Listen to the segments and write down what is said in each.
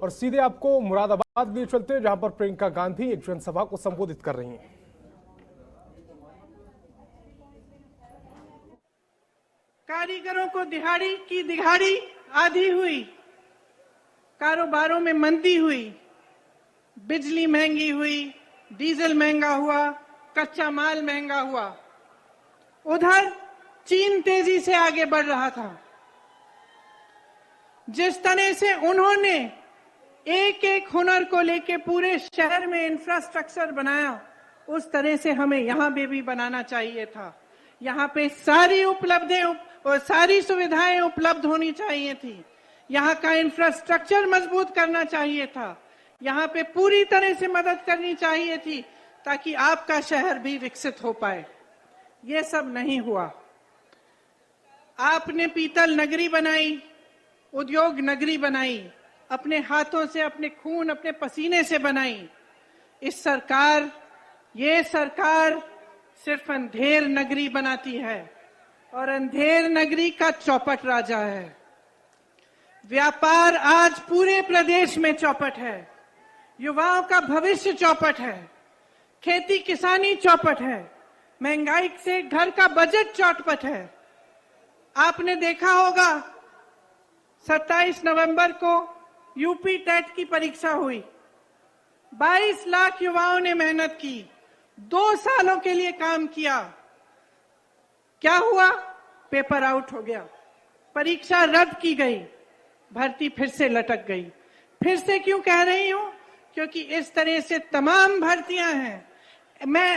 और सीधे आपको मुरादाबाद लिए चलते हैं, जहां पर प्रियंका गांधी एक जनसभा को संबोधित कर रही हैं। कारीगरों को दिहाड़ी की दिहाड़ी आधी हुई, कारोबारों में मंदी हुई, बिजली महंगी हुई, डीजल महंगा हुआ, कच्चा माल महंगा हुआ। उधर चीन तेजी से आगे बढ़ रहा था। जिस तरह से उन्होंने एक एक हुनर को लेके पूरे शहर में इंफ्रास्ट्रक्चर बनाया, उस तरह से हमें यहां पे भी बनाना चाहिए था। यहाँ पे सारी उपलब्धियां और सारी सुविधाएं उपलब्ध होनी चाहिए थी। यहाँ का इंफ्रास्ट्रक्चर मजबूत करना चाहिए था। यहाँ पे पूरी तरह से मदद करनी चाहिए थी ताकि आपका शहर भी विकसित हो पाए। ये सब नहीं हुआ। आपने पीतल नगरी बनाई, उद्योग नगरी बनाई, अपने हाथों से, अपने खून, अपने पसीने से बनाई। ये सरकार सिर्फ अंधेर नगरी बनाती है और अंधेर नगरी का चौपट राजा है। व्यापार आज पूरे प्रदेश में चौपट है, युवाओं का भविष्य चौपट है, खेती किसानी चौपट है, महंगाई से घर का बजट चौपट है। आपने देखा होगा 27 नवंबर को यूपी टेट की परीक्षा हुई। 22 लाख युवाओं ने मेहनत की, 2 सालों के लिए काम किया। क्या हुआ? पेपर आउट हो गया, परीक्षा रद्द की गई, भर्ती फिर से लटक गई। फिर से क्यों कह रही हूं? क्योंकि इस तरह से तमाम भर्तियां हैं। मैं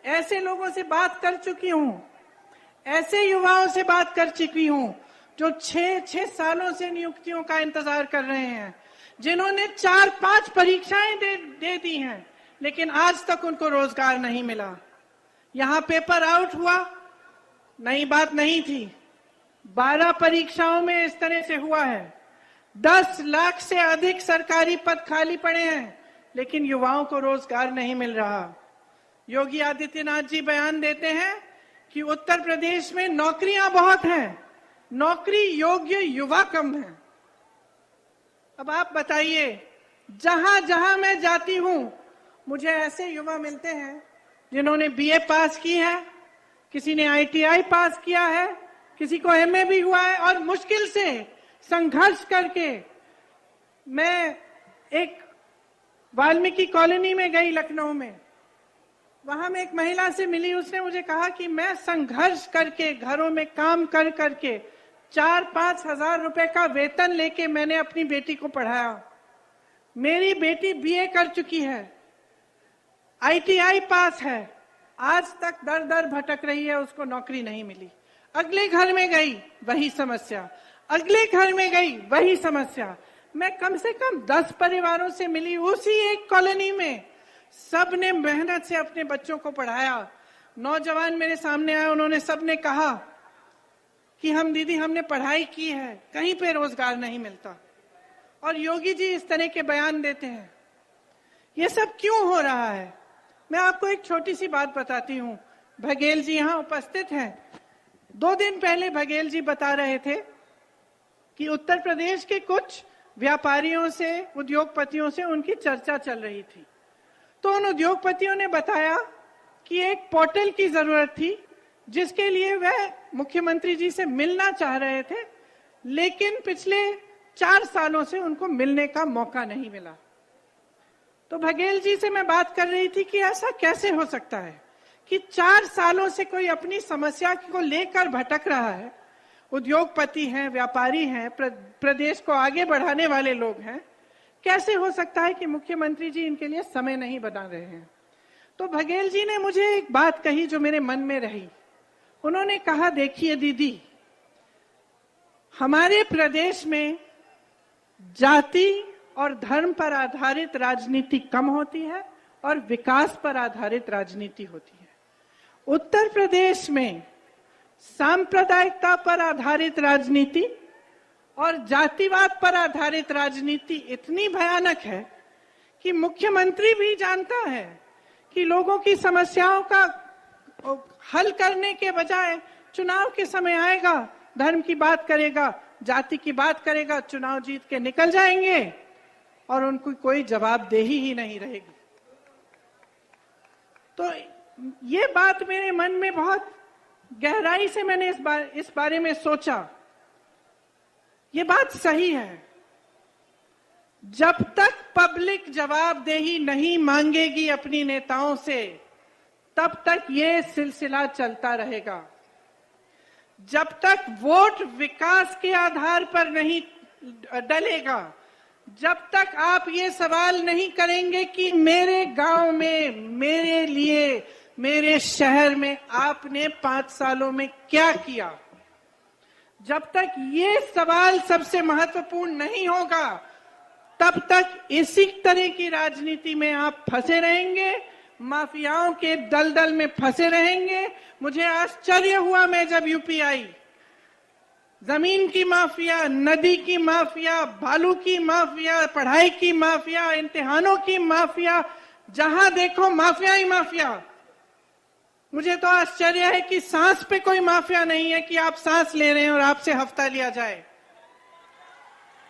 ऐसे लोगों से बात कर चुकी हूं, ऐसे युवाओं से बात कर चुकी हूं जो 6 सालों से नियुक्तियों का इंतजार कर रहे हैं, जिन्होंने 4-5 परीक्षाएं दे दी हैं, लेकिन आज तक उनको रोजगार नहीं मिला। यहां पेपर आउट हुआ, नई बात नहीं थी। 12 परीक्षाओं में इस तरह से हुआ है। 10 लाख से अधिक सरकारी पद खाली पड़े हैं, लेकिन युवाओं को रोजगार नहीं मिल रहा। योगी आदित्यनाथ जी बयान देते हैं कि उत्तर प्रदेश में नौकरियां बहुत हैं, नौकरी योग्य युवा कम है। अब आप बताइए, जहां जहां मैं जाती हूं मुझे ऐसे युवा मिलते हैं जिन्होंने बीए पास की है, किसी ने आईटीआई पास किया है, किसी को एमए भी हुआ है, और मुश्किल से संघर्ष करके। मैं एक वाल्मीकि कॉलोनी में गई लखनऊ में, वहां मैं एक महिला से मिली। उसने मुझे कहा कि मैं संघर्ष करके, घरों में काम कर करके 4-5 हजार रुपए का वेतन लेके मैंने अपनी बेटी को पढ़ाया। मेरी बेटी बीए कर चुकी है, आईटीआई पास है, आज तक दर दर भटक रही है, उसको नौकरी नहीं मिली। अगले घर में गई, वही समस्या, अगले घर में गई, वही समस्या। मैं कम से कम 10 परिवारों से मिली उसी एक कॉलोनी में। सब ने मेहनत से अपने बच्चों को पढ़ाया। नौजवान मेरे सामने आए, उन्होंने सबने कहा कि हमने पढ़ाई की है, कहीं पे रोजगार नहीं मिलता। और योगी जी इस तरह के बयान देते हैं। ये सब क्यों हो रहा है? मैं आपको एक छोटी सी बात बताती हूँ। बघेल जी यहाँ उपस्थित हैं। 2 दिन पहले बघेल जी बता रहे थे कि उत्तर प्रदेश के कुछ व्यापारियों से, उद्योगपतियों से उनकी चर्चा चल रही थी। तो उन उद्योगपतियों ने बताया कि एक पोर्टल की जरूरत थी, जिसके लिए वह मुख्यमंत्री जी से मिलना चाह रहे थे, लेकिन पिछले 4 सालों से उनको मिलने का मौका नहीं मिला। तो बघेल जी से मैं बात कर रही थी कि ऐसा कैसे हो सकता है कि 4 सालों से कोई अपनी समस्या को लेकर भटक रहा है। उद्योगपति हैं, व्यापारी हैं, प्रदेश को आगे बढ़ाने वाले लोग हैं, कैसे हो सकता है कि मुख्यमंत्री जी इनके लिए समय नहीं बना रहे हैं? तो बघेल जी ने मुझे एक बात कही जो मेरे मन में रही। उन्होंने कहा, देखिए दीदी, हमारे प्रदेश में जाति और धर्म पर आधारित राजनीति कम होती है और विकास पर आधारित राजनीति होती है। उत्तर प्रदेश में सांप्रदायिकता पर आधारित राजनीति और जातिवाद पर आधारित राजनीति इतनी भयानक है कि मुख्यमंत्री भी जानता है कि लोगों की समस्याओं का हल करने के बजाय चुनाव के समय आएगा, धर्म की बात करेगा, जाति की बात करेगा, चुनाव जीत के निकल जाएंगे और उनको कोई जवाबदेही ही नहीं रहेगी। तो ये बात मेरे मन में बहुत गहराई से मैंने इस बारे में सोचा। ये बात सही है। जब तक पब्लिक जवाबदेही नहीं मांगेगी अपनी नेताओं से, तब तक ये सिलसिला चलता रहेगा। जब तक वोट विकास के आधार पर नहीं डलेगा, जब तक आप ये सवाल नहीं करेंगे कि मेरे गांव में, मेरे लिए, मेरे शहर में आपने 5 सालों में क्या किया, जब तक ये सवाल सबसे महत्वपूर्ण नहीं होगा, तब तक इसी तरह की राजनीति में आप फंसे रहेंगे, माफियाओं के दलदल में फंसे रहेंगे। मुझे आश्चर्य हुआ मैं जब यूपी आई, जमीन की माफिया, नदी की माफिया, बालू की माफिया, पढ़ाई की माफिया, इम्तिहानों की माफिया, जहां देखो माफिया ही माफिया। मुझे तो आश्चर्य है कि सांस पे कोई माफिया नहीं है कि आप सांस ले रहे हैं और आपसे हफ्ता लिया जाए।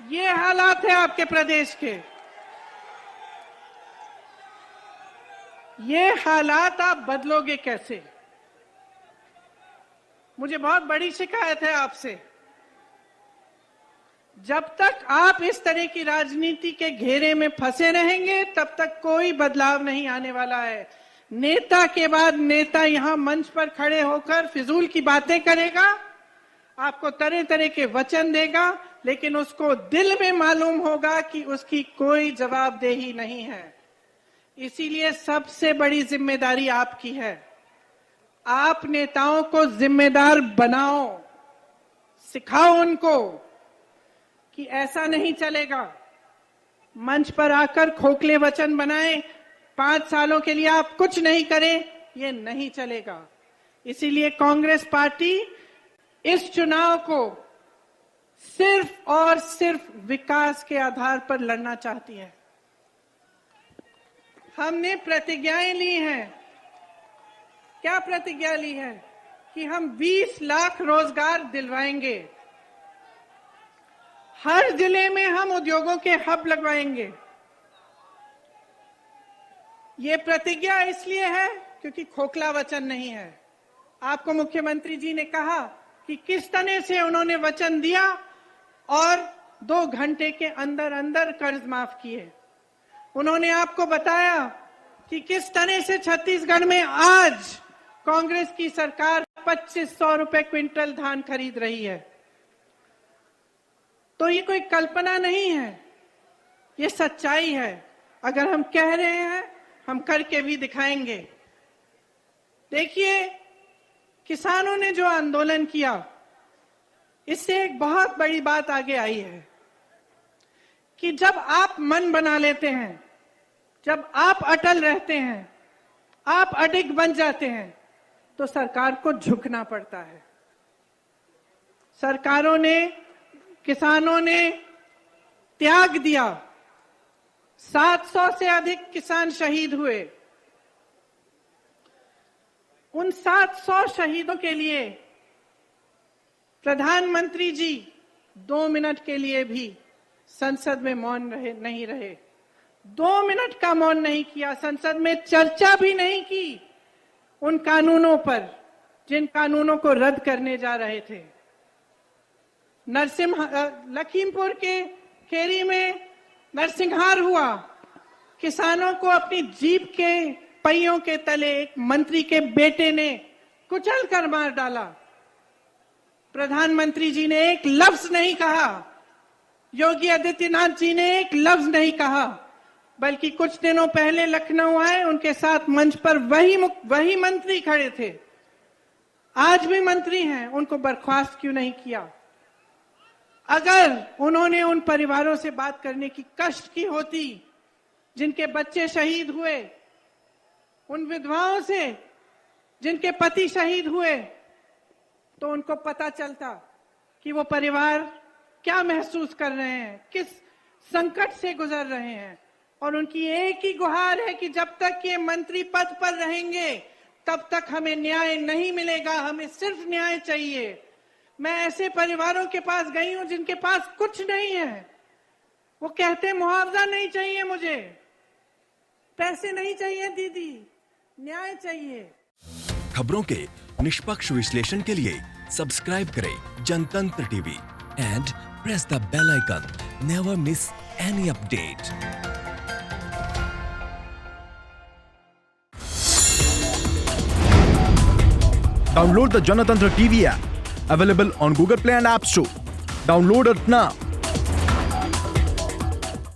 ये हालात है आपके प्रदेश के। ये हालात आप बदलोगे कैसे? मुझे बहुत बड़ी शिकायत है आपसे। जब तक आप इस तरह की राजनीति के घेरे में फंसे रहेंगे, तब तक कोई बदलाव नहीं आने वाला है। नेता के बाद नेता यहां मंच पर खड़े होकर फिजूल की बातें करेगा, आपको तरह तरह के वचन देगा, लेकिन उसको दिल में मालूम होगा कि उसकी कोई जवाबदेही नहीं है। इसीलिए सबसे बड़ी जिम्मेदारी आपकी है। आप नेताओं को जिम्मेदार बनाओ, सिखाओ उनको कि ऐसा नहीं चलेगा। मंच पर आकर खोखले वचन बनाए, 5 सालों के लिए आप कुछ नहीं करें, ये नहीं चलेगा। इसीलिए कांग्रेस पार्टी इस चुनाव को सिर्फ और सिर्फ विकास के आधार पर लड़ना चाहती है। हमने प्रतिज्ञाएं ली हैं। क्या प्रतिज्ञा ली है? कि हम 20 लाख रोजगार दिलवाएंगे, हर जिले में हम उद्योगों के हब लगवाएंगे। ये प्रतिज्ञा इसलिए है क्योंकि खोखला वचन नहीं है। आपको मुख्यमंत्री जी ने कहा कि किस तरह से उन्होंने वचन दिया और 2 घंटे के अंदर अंदर कर्ज माफ किए। उन्होंने आपको बताया कि किस तरह से छत्तीसगढ़ में आज कांग्रेस की सरकार 2500 रुपए क्विंटल धान खरीद रही है। तो ये कोई कल्पना नहीं है, ये सच्चाई है। अगर हम कह रहे हैं, हम करके भी दिखाएंगे। देखिए, किसानों ने जो आंदोलन किया, इससे एक बहुत बड़ी बात आगे आई है कि जब आप मन बना लेते हैं, जब आप अटल रहते हैं, आप अडिग बन जाते हैं, तो सरकार को झुकना पड़ता है। सरकारों ने, किसानों ने त्याग दिया। 700 से अधिक किसान शहीद हुए। उन 700 शहीदों के लिए प्रधानमंत्री जी 2 मिनट के लिए भी संसद में मौन नहीं रहे। 2 मिनट का मौन नहीं किया। संसद में चर्चा भी नहीं की उन कानूनों पर, जिन कानूनों को रद्द करने जा रहे थे। लखीमपुर के खेरी में नरसिंहार हुआ। किसानों को अपनी जीप के पहियों के तले एक मंत्री के बेटे ने कुचल कर मार डाला। प्रधानमंत्री जी ने एक लफ्ज नहीं कहा, योगी आदित्यनाथ जी ने एक लफ्ज नहीं कहा, बल्कि कुछ दिनों पहले लखनऊ आए, उनके साथ मंच पर वही मंत्री खड़े थे, आज भी मंत्री हैं, उनको बर्खास्त क्यों नहीं किया? अगर उन्होंने उन परिवारों से बात करने की कष्ट की होती जिनके बच्चे शहीद हुए, उन विधवाओं से जिनके पति शहीद हुए, तो उनको पता चलता कि वो परिवार क्या महसूस कर रहे हैं, किस संकट से गुजर रहे हैं। और उनकी एक ही गुहार है कि जब तक ये मंत्री पद पर रहेंगे, तब तक हमें न्याय नहीं मिलेगा, हमें सिर्फ न्याय चाहिए। मैं ऐसे परिवारों के पास गई हूं जिनके पास कुछ नहीं है। वो कहते मुआवजा नहीं चाहिए, मुझे पैसे नहीं चाहिए दीदी, न्याय चाहिए। खबरों के निष्पक्ष विश्लेषण के लिए सब्सक्राइब करें Janatantra TV and press the bell icon. Never miss any update. Download the Janatantra TV app, available on Google Play and App Store. Download it now.